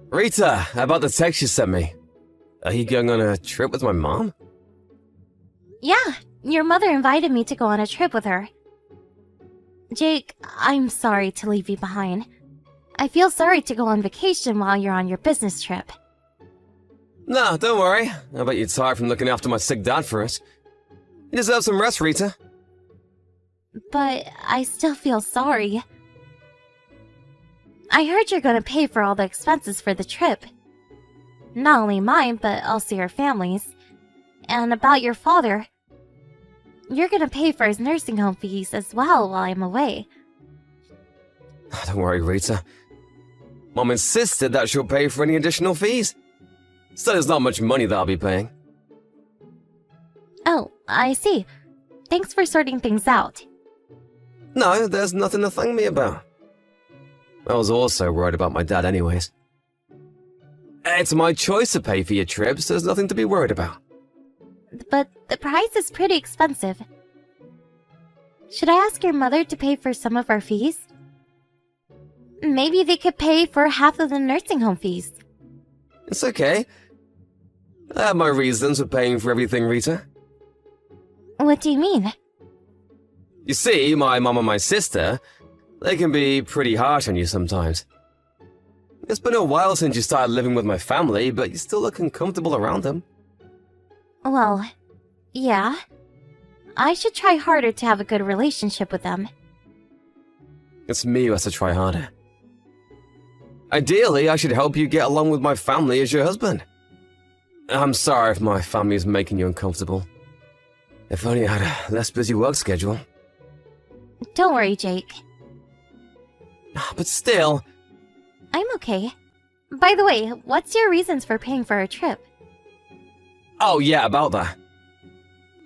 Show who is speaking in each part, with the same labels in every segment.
Speaker 1: Rita, about the text you sent me. Are you going on a trip with my mom?
Speaker 2: Yeah, your mother invited me to go on a trip with her. Jake, I'm sorry to leave you behind. I feel sorry to go on vacation while you're on your business trip.
Speaker 1: No, don't worry. I bet you're tired from looking after my sick dad for us. You deserve some rest, Rita.
Speaker 2: But I still feel sorry. I heard you're gonna pay for all the expenses for the trip. Not only mine, but also your family's. And about your father, you're gonna pay for his nursing home fees as well while I'm away.
Speaker 1: Don't worry, Rita. Mom insisted that she'll pay for any additional fees. So there's not much money that I'll be paying.
Speaker 2: Oh, I see. Thanks for sorting things out.
Speaker 1: No, there's nothing to thank me about. I was also worried about my dad anyways. It's my choice to pay for your trips, there's nothing to be worried about.
Speaker 2: But the price is pretty expensive. Should I ask your mother to pay for some of our fees? Maybe they could pay for half of the nursing home fees.
Speaker 1: It's okay. I have my reasons for paying for everything, Rita.
Speaker 2: What do you mean?
Speaker 1: You see, my mom and my sister, they can be pretty harsh on you sometimes. It's been a while since you started living with my family, but you still look uncomfortable around them.
Speaker 2: Well, yeah. I should try harder to have a good relationship with them.
Speaker 1: It's me who has to try harder. Ideally, I should help you get along with my family as your husband. I'm sorry if my family is making you uncomfortable. If only I had a less busy work schedule.
Speaker 2: Don't worry, Jake.
Speaker 1: But still...
Speaker 2: I'm okay. By the way, what's your reasons for paying for our trip?
Speaker 1: Oh yeah, about that.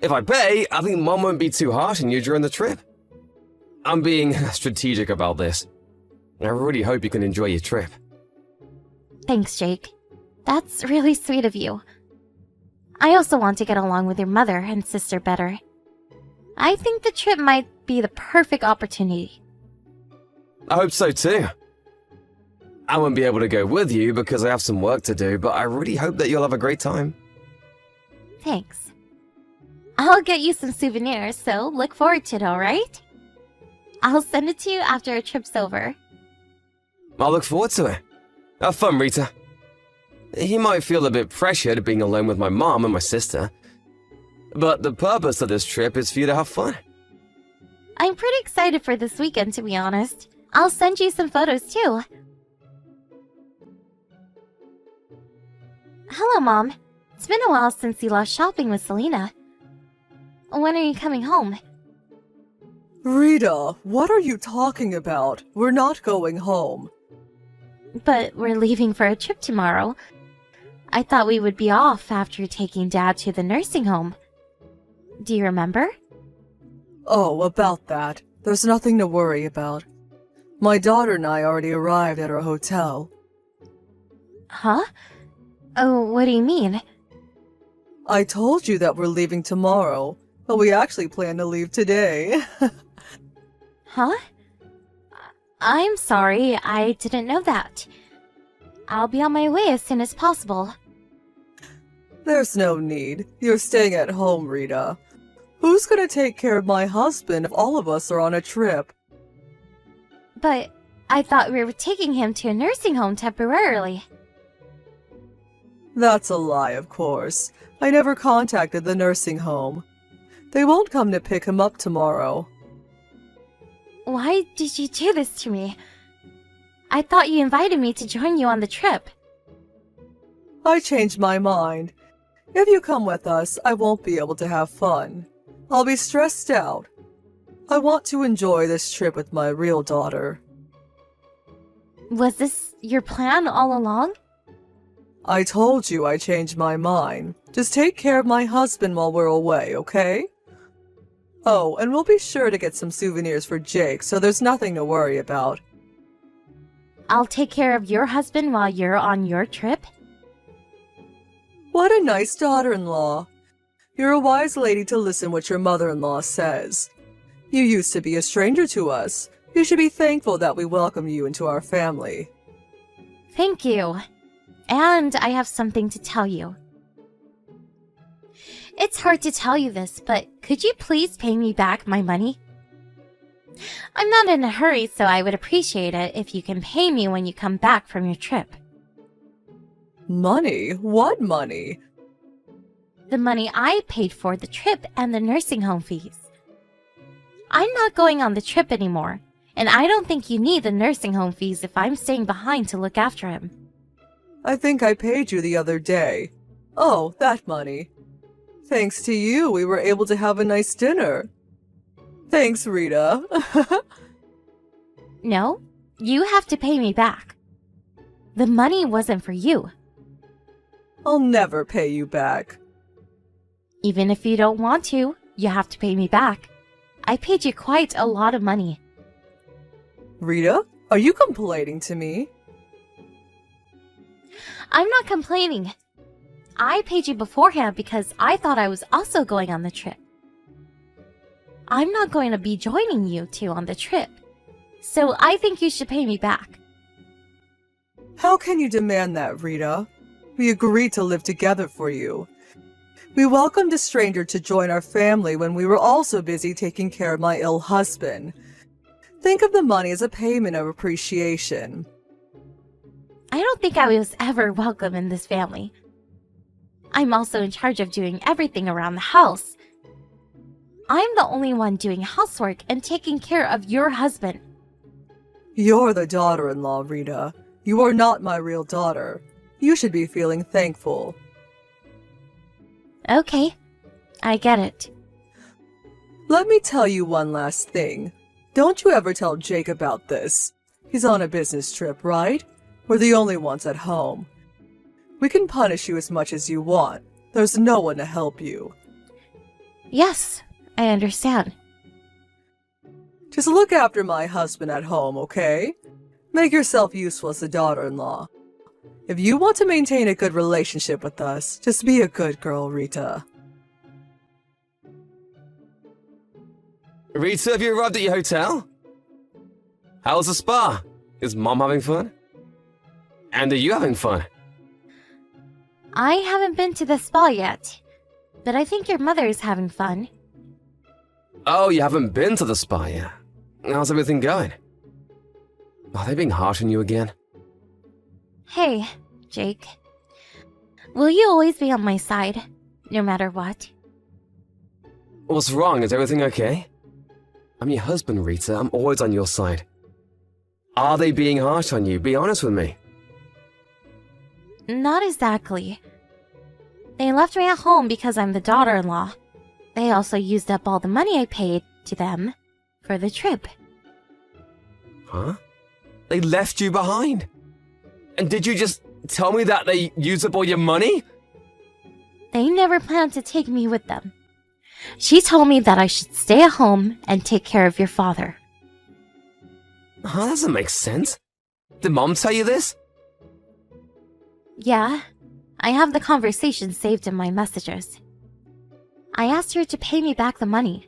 Speaker 1: If I pay, I think Mom won't be too harsh on you during the trip. I'm being strategic about this. I really hope you can enjoy your trip.
Speaker 2: Thanks, Jake. That's really sweet of you. I also want to get along with your mother and sister better. I think the trip might be the perfect opportunity.
Speaker 1: I hope so too. I won't be able to go with you because I have some work to do, but I really hope that you'll have a great time.
Speaker 2: Thanks. I'll get you some souvenirs, so look forward to it, alright? I'll send it to you after our trip's over.
Speaker 1: I'll look forward to it. Have fun, Rita. You might feel a bit pressured being alone with my mom and my sister, but the purpose of this trip is for you to have fun.
Speaker 2: I'm pretty excited for this weekend, to be honest. I'll send you some photos, too. Hello, Mom. It's been a while since you left shopping with Selena. When are you coming home?
Speaker 3: Rita, what are you talking about? We're not going home.
Speaker 2: But we're leaving for a trip tomorrow. I thought we would be off after taking Dad to the nursing home. Do you remember?
Speaker 3: Oh, about that. There's nothing to worry about. My daughter and I already arrived at our hotel.
Speaker 2: Huh? Oh, what do you mean?
Speaker 3: I told you that we're leaving tomorrow, but we actually plan to leave today.
Speaker 2: Huh? I'm sorry, I didn't know that. I'll be on my way as soon as possible.
Speaker 3: There's no need. You're staying at home, Rita. Who's gonna take care of my husband if all of us are on a trip?
Speaker 2: But I thought we were taking him to a nursing home temporarily.
Speaker 3: That's a lie, of course. I never contacted the nursing home. They won't come to pick him up tomorrow.
Speaker 2: Why did you do this to me? I thought you invited me to join you on the trip.
Speaker 3: I changed my mind. If you come with us, I won't be able to have fun. I'll be stressed out. I want to enjoy this trip with my real daughter.
Speaker 2: Was this your plan all along?
Speaker 3: I told you I changed my mind. Just take care of my husband while we're away, okay? Oh, and we'll be sure to get some souvenirs for Jake, so there's nothing to worry about.
Speaker 2: I'll take care of your husband while you're on your trip?
Speaker 3: What a nice daughter-in-law. You're a wise lady to listen what your mother-in-law says. You used to be a stranger to us. You should be thankful that we welcomed you into our family.
Speaker 2: Thank you. And I have something to tell you. It's hard to tell you this, but could you please pay me back my money? I'm not in a hurry, so I would appreciate it if you can pay me when you come back from your trip.
Speaker 3: Money? What money?
Speaker 2: The money I paid for the trip and the nursing home fees. I'm not going on the trip anymore, and I don't think you need the nursing home fees if I'm staying behind to look after him.
Speaker 3: I think I paid you the other day. Oh, that money. Thanks to you, we were able to have a nice dinner. Thanks, Rita.
Speaker 2: No, you have to pay me back. The money wasn't for you.
Speaker 3: I'll never pay you back.
Speaker 2: Even if you don't want to, you have to pay me back. I paid you quite a lot of money.
Speaker 3: Rita, are you complaining to me?
Speaker 2: I'm not complaining. I paid you beforehand because I thought I was also going on the trip. I'm not going to be joining you two on the trip, so I think you should pay me back.
Speaker 3: How can you demand that, Rita? We agreed to live together for you. We welcomed a stranger to join our family when we were also busy taking care of my ill husband. Think of the money as a payment of appreciation.
Speaker 2: I don't think I was ever welcome in this family. I'm also in charge of doing everything around the house. I'm the only one doing housework and taking care of your husband.
Speaker 3: You're the daughter-in-law, Rita. You are not my real daughter. You should be feeling thankful.
Speaker 2: Okay, I get it.
Speaker 3: Let me tell you one last thing. Don't you ever tell Jake about this. He's on a business trip, right? We're the only ones at home. We can punish you as much as you want. There's no one to help you.
Speaker 2: Yes, I understand.
Speaker 3: Just look after my husband at home, okay? Make yourself useful as a daughter-in-law. If you want to maintain a good relationship with us, just be a good girl, Rita.
Speaker 1: Rita, have you arrived at your hotel? How's the spa? Is Mom having fun? And are you having fun?
Speaker 2: I haven't been to the spa yet, but I think your mother is having fun.
Speaker 1: Oh, you haven't been to the spa yet? How's everything going? Are they being harsh on you again?
Speaker 2: Hey, Jake. Will you always be on my side, no matter what?
Speaker 1: What's wrong? Is everything okay? I'm your husband, Rita. I'm always on your side. Are they being harsh on you? Be honest with me.
Speaker 2: Not exactly. They left me at home because I'm the daughter-in-law. They also used up all the money I paid to them for the trip.
Speaker 1: Huh? They left you behind? And did you just tell me that they used up all your money?
Speaker 2: They never planned to take me with them. She told me that I should stay at home and take care of your father.
Speaker 1: Huh, that doesn't make sense. Did Mom tell you this?
Speaker 2: Yeah, I have the conversation saved in my messages. I asked her to pay me back the money,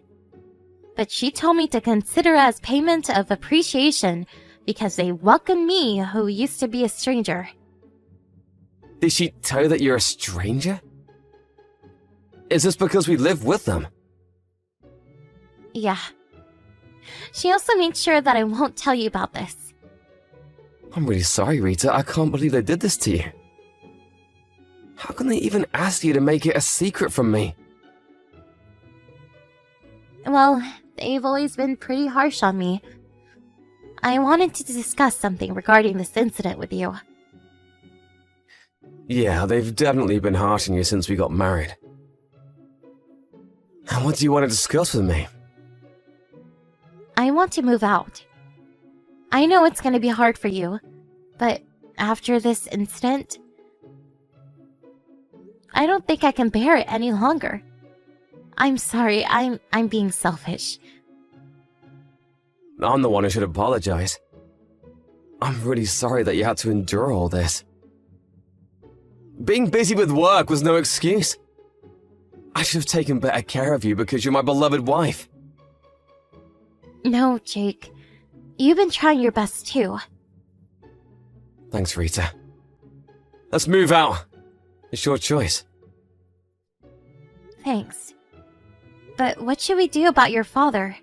Speaker 2: but she told me to consider it as payment of appreciation because they welcomed me who used to be a stranger.
Speaker 1: Did she tell you that you're a stranger? Is this because we live with them?
Speaker 2: Yeah. She also made sure that I won't tell you about this.
Speaker 1: I'm really sorry, Rita. I can't believe they did this to you. How can they even ask you to make it a secret from me?
Speaker 2: Well, they've always been pretty harsh on me. I wanted to discuss something regarding this incident with you.
Speaker 1: Yeah, they've definitely been harsh on you since we got married. And what do you want to discuss with me?
Speaker 2: I want to move out. I know it's going to be hard for you, but after this incident, I don't think I can bear it any longer. I'm sorry, I'm being selfish.
Speaker 1: I'm the one who should apologize. I'm really sorry that you had to endure all this. Being busy with work was no excuse. I should have taken better care of you because you're my beloved wife.
Speaker 2: No, Jake. You've been trying your best too.
Speaker 1: Thanks, Rita. Let's move out. It's your choice.
Speaker 2: Thanks. But what should we do about your father?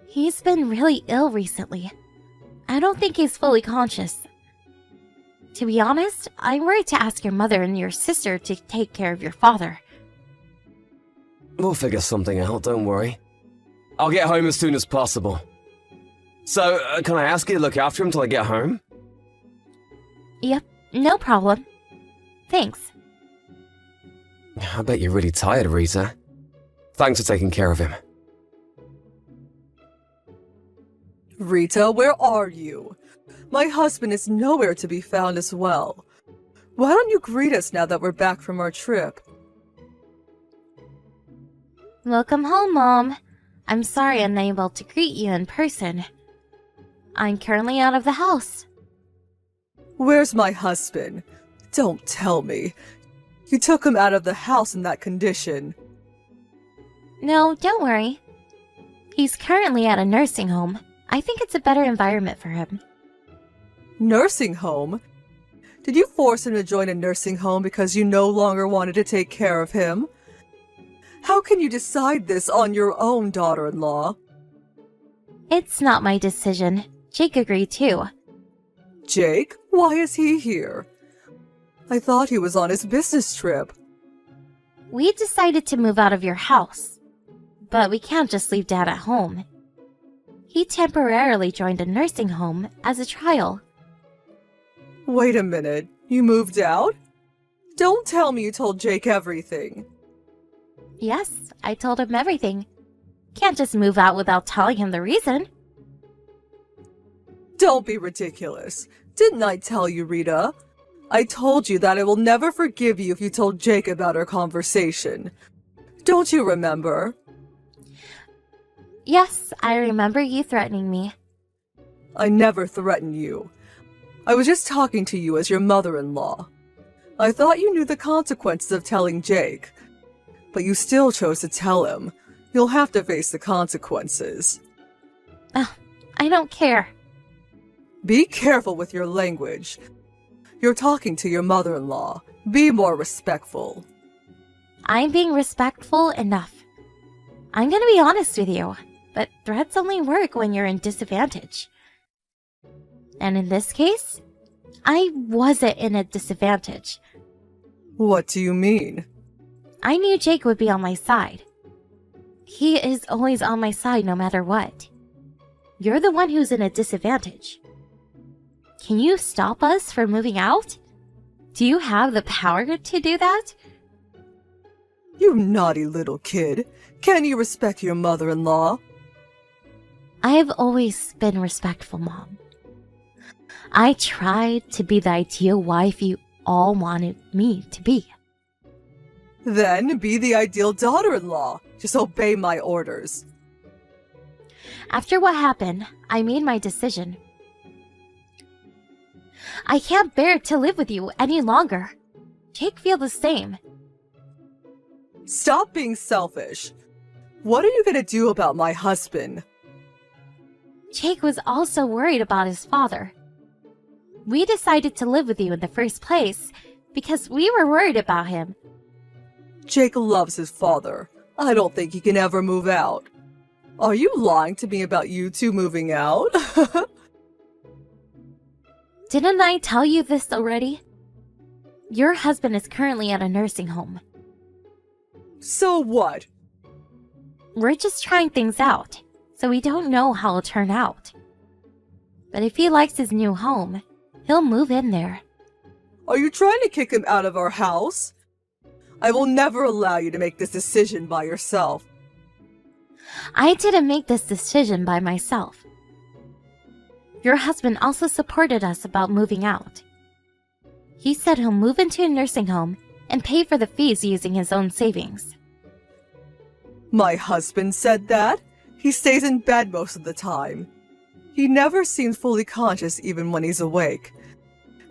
Speaker 2: He's been really ill recently. I don't think he's fully conscious. To be honest, I'm worried to ask your mother and your sister to take care of your father.
Speaker 1: We'll figure something out, don't worry. I'll get home as soon as possible. So, can I ask you to look after him till I get home?
Speaker 2: Yep, no problem. Thanks.
Speaker 1: I bet you're really tired, Rita. Thanks for taking care of him.
Speaker 3: Rita, where are you? My husband is nowhere to be found as well. Why don't you greet us now that we're back from our trip?
Speaker 2: Welcome home, Mom. I'm sorry I'm unable to greet you in person. I'm currently out of the house.
Speaker 3: Where's my husband? Don't tell me. You took him out of the house in that condition.
Speaker 2: No, don't worry. He's currently at a nursing home. I think it's a better environment for him.
Speaker 3: Nursing home? Did you force him to join a nursing home because you no longer wanted to take care of him? How can you decide this on your own, daughter-in-law?
Speaker 2: It's not my decision. Jake agreed too.
Speaker 3: Jake? Why is he here? I thought he was on his business trip.
Speaker 2: We decided to move out of your house. But we can't just leave Dad at home. He temporarily joined a nursing home as a trial.
Speaker 3: Wait a minute. You moved out? Don't tell me you told Jake everything.
Speaker 2: Yes, I told him everything. Can't just move out without telling him the reason.
Speaker 3: Don't be ridiculous. Didn't I tell you, Rita? I told you that I will never forgive you if you told Jake about our conversation. Don't you remember?
Speaker 2: Yes, I remember you threatening me.
Speaker 3: I never threatened you. I was just talking to you as your mother-in-law. I thought you knew the consequences of telling Jake. But you still chose to tell him. You'll have to face the consequences.
Speaker 2: I don't care.
Speaker 3: Be careful with your language. You're talking to your mother-in-law. Be more respectful.
Speaker 2: I'm being respectful enough. I'm gonna be honest with you, but threats only work when you're in disadvantage. And in this case, I wasn't in a disadvantage.
Speaker 3: What do you mean?
Speaker 2: I knew Jake would be on my side. He is always on my side no matter what. You're the one who's in a disadvantage. Can you stop us from moving out? Do you have the power to do that?
Speaker 3: You naughty little kid. Can you respect your mother-in-law?
Speaker 2: I've always been respectful, Mom. I tried to be the ideal wife you all wanted me to be.
Speaker 3: Then be the ideal daughter-in-law. Just obey my orders.
Speaker 2: After what happened, I made my decision. I can't bear to live with you any longer. Jake feels the same.
Speaker 3: Stop being selfish. What are you gonna do about my husband?
Speaker 2: Jake was also worried about his father. We decided to live with you in the first place because we were worried about him.
Speaker 3: Jake loves his father. I don't think he can ever move out. Are you lying to me about you two moving out?
Speaker 2: Didn't I tell you this already? Your husband is currently at a nursing home.
Speaker 3: So what?
Speaker 2: We're just trying things out, so we don't know how it'll turn out. But if he likes his new home, he'll move in there.
Speaker 3: Are you trying to kick him out of our house? I will never allow you to make this decision by yourself.
Speaker 2: I didn't make this decision by myself. Your husband also supported us about moving out. He said he'll move into a nursing home and pay for the fees using his own savings.
Speaker 3: My husband said that? He stays in bed most of the time. He never seems fully conscious even when he's awake.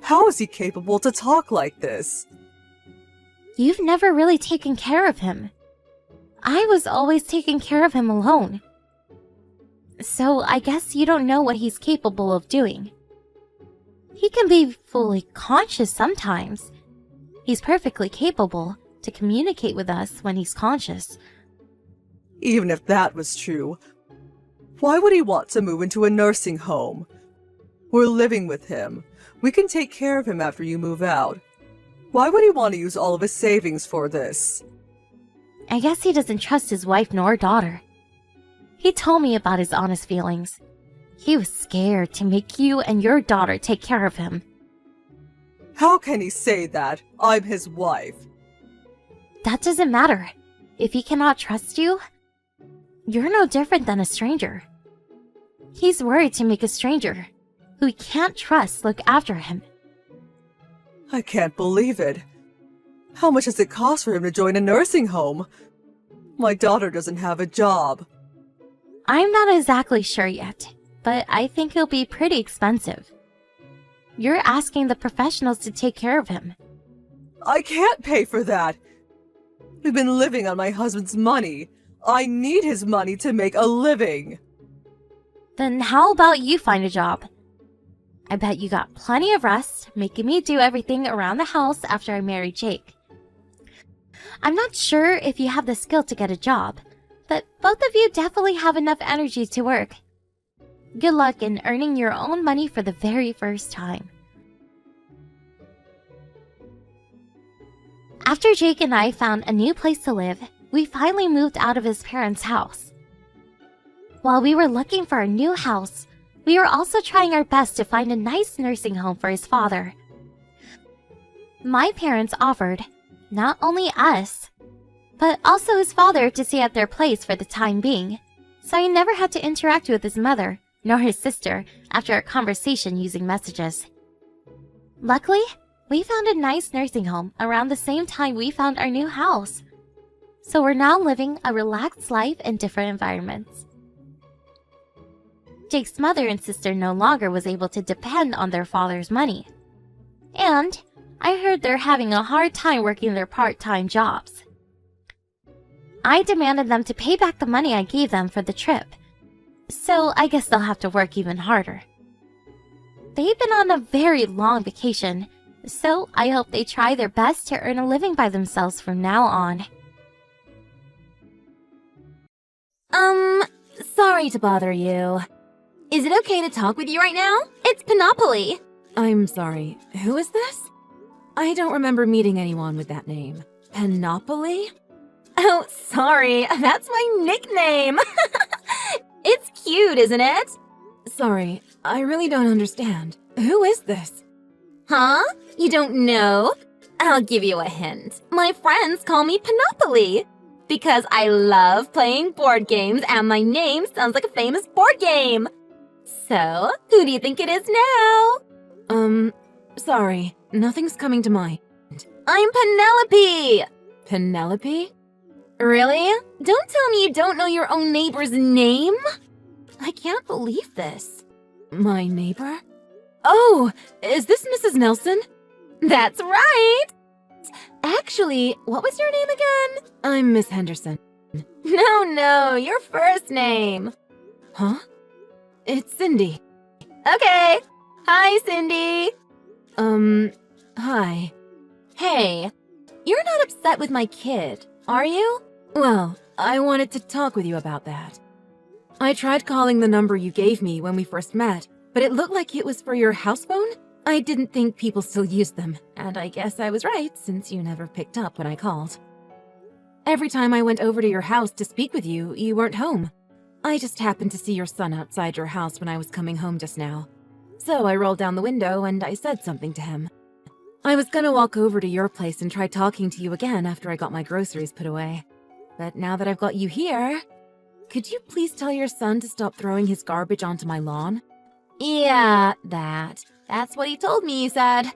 Speaker 3: How is he capable to talk like this?
Speaker 2: You've never really taken care of him. I was always taking care of him alone. So I guess you don't know what he's capable of doing. He can be fully conscious sometimes. He's perfectly capable to communicate with us when he's conscious.
Speaker 3: Even if that was true, why would he want to move into a nursing home? We're living with him. We can take care of him after you move out. Why would he want to use all of his savings for this?
Speaker 2: I guess he doesn't trust his wife nor daughter. He told me about his honest feelings. He was scared to make you and your daughter take care of him.
Speaker 3: How can he say that? I'm his wife.
Speaker 2: That doesn't matter. If he cannot trust you, you're no different than a stranger. He's worried to make a stranger, who he can't trust, look after him.
Speaker 3: I can't believe it. How much does it cost for him to join a nursing home? My daughter doesn't have a job.
Speaker 2: I'm not exactly sure yet, but I think it'll be pretty expensive. You're asking the professionals to take care of him.
Speaker 3: I can't pay for that. We've been living on my husband's money. I need his money to make a living.
Speaker 2: Then how about you find a job? I bet you got plenty of rest, making me do everything around the house after I married Jake. I'm not sure if you have the skill to get a job, but both of you definitely have enough energy to work. Good luck in earning your own money for the very first time. After Jake and I found a new place to live, we finally moved out of his parents' house. While we were looking for a new house, we were also trying our best to find a nice nursing home for his father. My parents offered not only us, but also his father to stay at their place for the time being, so he never had to interact with his mother nor his sister after a conversation using messages. Luckily, we found a nice nursing home around the same time we found our new house, so we're now living a relaxed life in different environments. Jake's mother and sister no longer was able to depend on their father's money. And I heard they're having a hard time working their part-time jobs. I demanded them to pay back the money I gave them for the trip, so I guess they'll have to work even harder. They've been on a very long vacation, so I hope they try their best to earn a living by themselves from now on.
Speaker 4: Sorry to bother you. Is it okay to talk with you right now? It's Panoply. I'm sorry, who is this? I don't remember meeting anyone with that name. Panoply? Oh, sorry, that's my nickname. It's cute, isn't it? Sorry, I really don't understand. Who is this? Huh? You don't know? I'll give you a hint. My friends call me Panoply because I love playing board games and my name sounds like a famous board game. So, who do you think it is now? Sorry, nothing's coming to mind. I'm Penelope! Penelope? Really? Don't tell me you don't know your own neighbor's name? I can't believe this. My neighbor? Oh, is this Mrs. Nelson? That's right! Actually, what was your name again? I'm Miss Henderson. No, your first name. Huh? It's Cindy. Okay. Hi, Cindy. Hi. Hey, you're not upset with my kid, are you? Well, I wanted to talk with you about that. I tried calling the number you gave me when we first met, but it looked like it was for your house phone. I didn't think people still used them, and I guess I was right since you never picked up when I called. Every time I went over to your house to speak with you, you weren't home. I just happened to see your son outside your house when I was coming home just now. So I rolled down the window and I said something to him. I was gonna walk over to your place and try talking to you again after I got my groceries put away. But now that I've got you here, could you please tell your son to stop throwing his garbage onto my lawn? Yeah, That's what he told me, you said.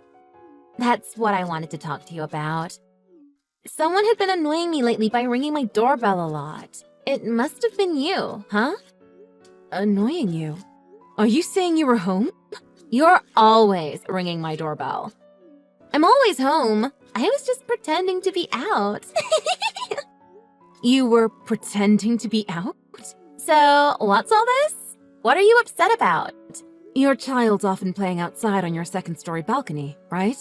Speaker 4: That's what I wanted to talk to you about. Someone had been annoying me lately by ringing my doorbell a lot. It must have been you, huh? Annoying you? Are you saying you were home? You're always ringing my doorbell. I'm always home. I was just pretending to be out. You were pretending to be out? So, what's all this? What are you upset about? Your child's often playing outside on your second-story balcony, right?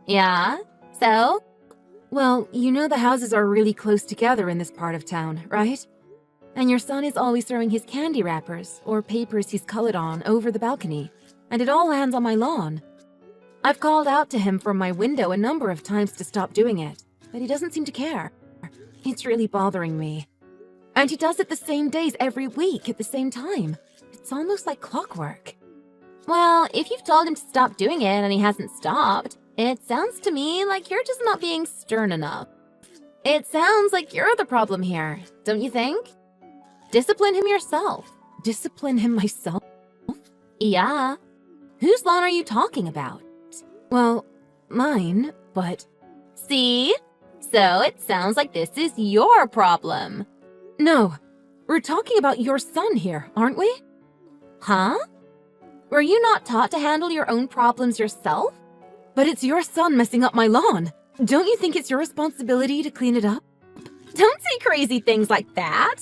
Speaker 2: Yeah? So?
Speaker 4: Well, you know the houses are really close together in this part of town, right? And your son is always throwing his candy wrappers or papers he's colored on over the balcony, and it all lands on my lawn. I've called out to him from my window a number of times to stop doing it, but he doesn't seem to care. It's really bothering me. And he does it the same days every week at the same time. It's almost like clockwork.
Speaker 2: Well, if you've told him to stop doing it and he hasn't stopped, it sounds to me like you're just not being stern enough. It sounds like you're the problem here, don't you think? Discipline him yourself.
Speaker 4: Discipline him myself?
Speaker 2: Yeah. Whose lawn are you talking about?
Speaker 4: Well, mine, but...
Speaker 2: See? So it sounds like this is your problem.
Speaker 4: No, we're talking about your son here, aren't we?
Speaker 2: Huh? Were you not taught to handle your own problems yourself?
Speaker 4: But it's your son messing up my lawn. Don't you think it's your responsibility to clean it up?
Speaker 2: Don't say crazy things like that.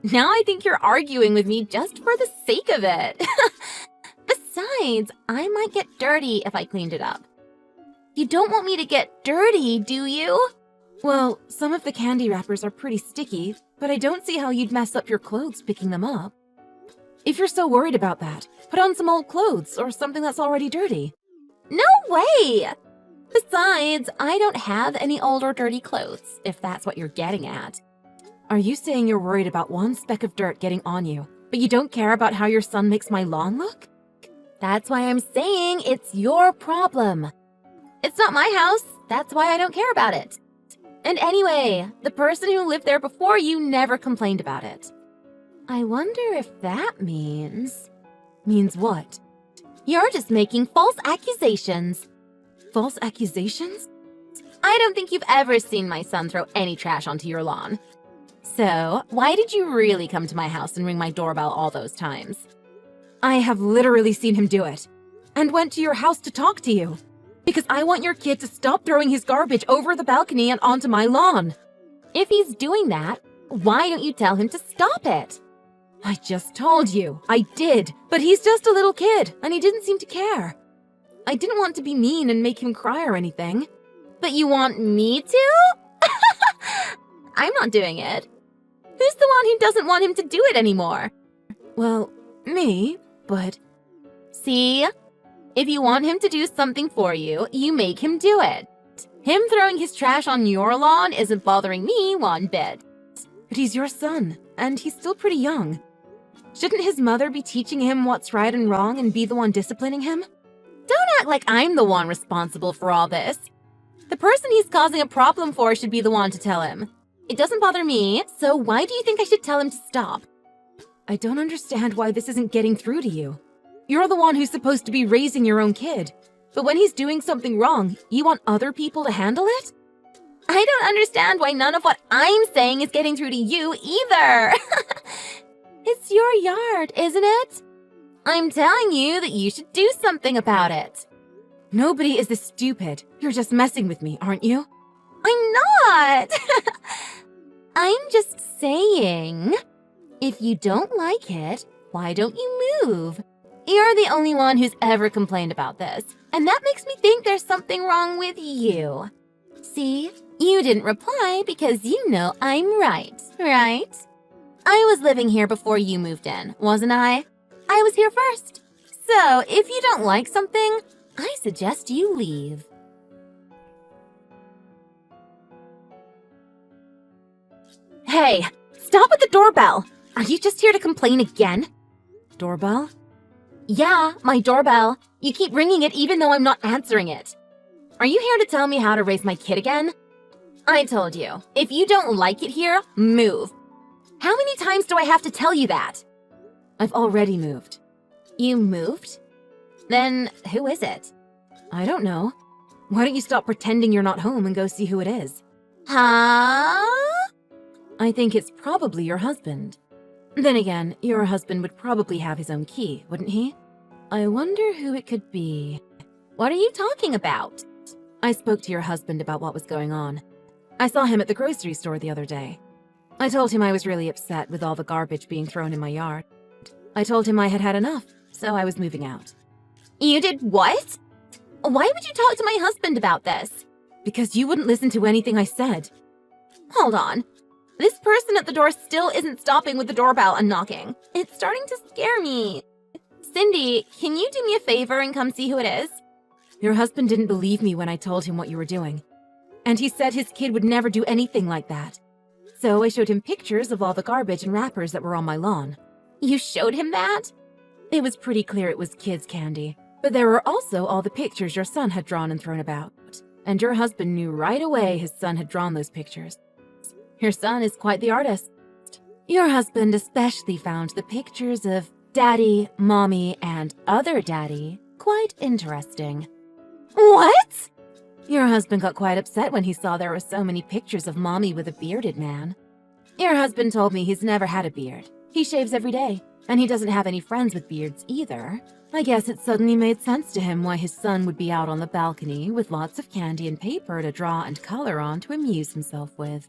Speaker 2: Now I think you're arguing with me just for the sake of it. Besides, I might get dirty if I cleaned it up. You don't want me to get dirty, do you?
Speaker 4: Well, some of the candy wrappers are pretty sticky, but I don't see how you'd mess up your clothes picking them up. If you're so worried about that, put on some old clothes or something that's already dirty.
Speaker 2: No way! Besides, I don't have any old or dirty clothes, if that's what you're getting at.
Speaker 4: Are you saying you're worried about one speck of dirt getting on you, but you don't care about how your son makes my lawn look?
Speaker 2: That's why I'm saying it's your problem. It's not my house, that's why I don't care about it. And anyway, the person who lived there before you never complained about it. I wonder if that means...
Speaker 4: Means what?
Speaker 2: You're just making false accusations.
Speaker 4: False accusations?
Speaker 2: I don't think you've ever seen my son throw any trash onto your lawn. So, why did you really come to my house and ring my doorbell all those times?
Speaker 4: I have literally seen him do it. And went to your house to talk to you. Because I want your kid to stop throwing his garbage over the balcony and onto my lawn.
Speaker 2: If he's doing that, why don't you tell him to stop it?
Speaker 4: I just told you. I did. But he's just a little kid, and he didn't seem to care. I didn't want to be mean and make him cry or anything.
Speaker 2: But you want me to? I'm not doing it. Who's the one who doesn't want him to do it anymore?
Speaker 4: Well, me, but...
Speaker 2: See? If you want him to do something for you, you make him do it. Him throwing his trash on your lawn isn't bothering me one bit.
Speaker 4: But he's your son, and he's still pretty young. Shouldn't his mother be teaching him what's right and wrong and be the one disciplining him?
Speaker 2: Don't act like I'm the one responsible for all this. The person he's causing a problem for should be the one to tell him. It doesn't bother me, so why do you think I should tell him to stop?
Speaker 4: I don't understand why this isn't getting through to you. You're the one who's supposed to be raising your own kid. But when he's doing something wrong, you want other people to handle it?
Speaker 2: I don't understand why none of what I'm saying is getting through to you either. It's your yard, isn't it? I'm telling you that you should do something about it.
Speaker 4: Nobody is this stupid. You're just messing with me, aren't you?
Speaker 2: I'm not. I'm just saying, if you don't like it, why don't you move? You're the only one who's ever complained about this, and that makes me think there's something wrong with you. See, you didn't reply because you know I'm right, right? I was living here before you moved in, wasn't I? I was here first. So, if you don't like something, I suggest you leave. Hey, stop with the doorbell! Are you just here to complain again?
Speaker 4: Doorbell?
Speaker 2: Yeah, my doorbell. You keep ringing it even though I'm not answering it. Are you here to tell me how to raise my kid again? I told you, if you don't like it here, move. How many times do I have to tell you that?
Speaker 4: I've already moved.
Speaker 2: You moved? Then who is it?
Speaker 4: I don't know. Why don't you stop pretending you're not home and go see who it is?
Speaker 2: Huh?
Speaker 4: I think it's probably your husband. Then again, your husband would probably have his own key, wouldn't he? I wonder who it could be.
Speaker 2: What are you talking about?
Speaker 4: I spoke to your husband about what was going on. I saw him at the grocery store the other day. I told him I was really upset with all the garbage being thrown in my yard. I told him I had had enough, so I was moving out. You did what? Why would you talk to my husband about this? Because you wouldn't listen to anything I said. Hold on. This person at the door still isn't stopping with the doorbell and knocking. It's starting to scare me. Cindy, can you do me a favor and come see who it is? Your husband didn't believe me when I told him what you were doing. And he said his kid would never do anything like that. So I showed him pictures of all the garbage and wrappers that were on my lawn. You showed him that? It was pretty clear it was kids' candy. But there were also all the pictures your son had drawn and thrown about. And your husband knew right away his son had drawn those pictures. Your son is quite the artist. Your husband especially found the pictures of Daddy, Mommy, and other Daddy quite interesting. What? Your husband got quite upset when he saw there were so many pictures of Mommy with a bearded man. Your husband told me he's never had a beard. He shaves every day, and he doesn't have any friends with beards either. I guess it suddenly made sense to him why his son would be out on the balcony with lots of candy and paper to draw and color on to amuse himself with.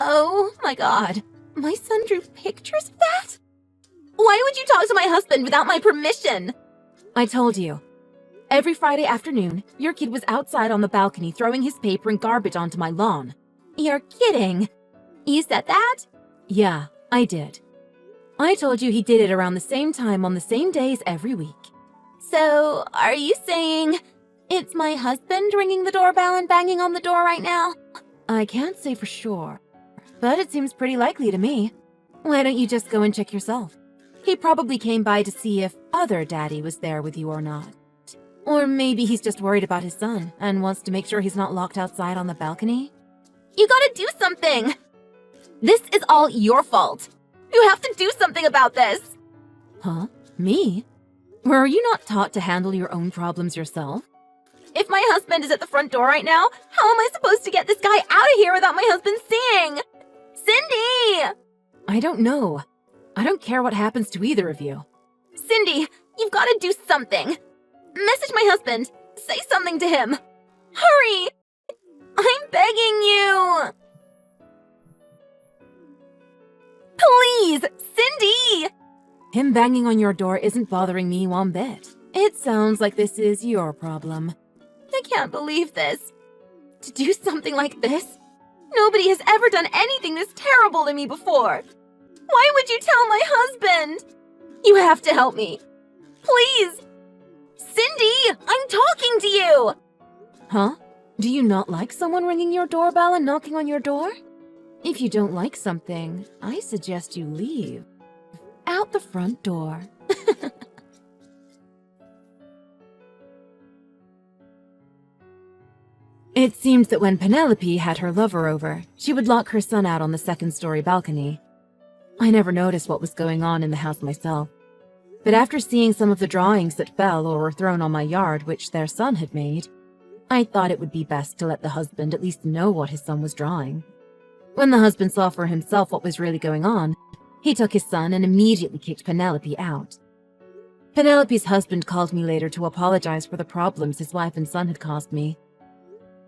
Speaker 4: Oh my god, my son drew pictures of that? Why would you talk to my husband without my permission? I told you. Every Friday afternoon, your kid was outside on the balcony throwing his paper and garbage onto my lawn. You're kidding. You said that? Yeah, I did. I told you he did it around the same time on the same days every week. So, are you saying it's my husband ringing the doorbell and banging on the door right now? I can't say for sure, but it seems pretty likely to me. Why don't you just go and check yourself? He probably came by to see if other Daddy was there with you or not. Or maybe he's just worried about his son and wants to make sure he's not locked outside on the balcony. You gotta do something! This is all your fault. You have to do something about this! Huh? Me? Were you not taught to handle your own problems yourself? If my husband is at the front door right now, how am I supposed to get this guy out of here without my husband seeing? Cindy! I don't know. I don't care what happens to either of you. Cindy, you've got to do something. Message my husband. Say something to him. Hurry! I'm begging you! Please, Cindy! Him banging on your door isn't bothering me one bit. It sounds like this is your problem. I can't believe this. To do something like this? Nobody has ever done anything this terrible to me before. Why would you tell my husband? You have to help me. Please! Cindy, I'm talking to you! Huh? Do you not like someone ringing your doorbell and knocking on your door? If you don't like something, I suggest you leave. Out the front door. It seemed that when Penelope had her lover over, she would lock her son out on the second-story balcony. I never noticed what was going on in the house myself. But after seeing some of the drawings that fell or were thrown on my yard which their son had made, I thought it would be best to let the husband at least know what his son was drawing. When the husband saw for himself what was really going on, he took his son and immediately kicked Penelope out. Penelope's husband called me later to apologize for the problems his wife and son had caused me.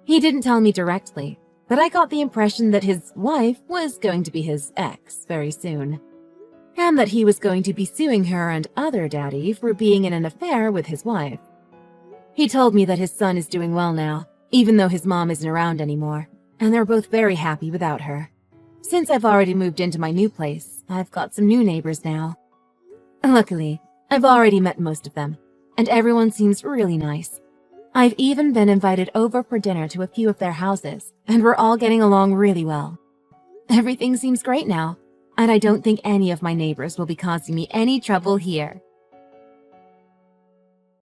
Speaker 4: He didn't tell me directly, but I got the impression that his wife was going to be his ex very soon, and that he was going to be suing her and other Daddy for being in an affair with his wife. He told me that his son is doing well now, even though his mom isn't around anymore, and they're both very happy without her. Since I've already moved into my new place, I've got some new neighbors now. Luckily, I've already met most of them, and everyone seems really nice. I've even been invited over for dinner to a few of their houses, and we're all getting along really well. Everything seems great now, and I don't think any of my neighbors will be causing me any trouble here.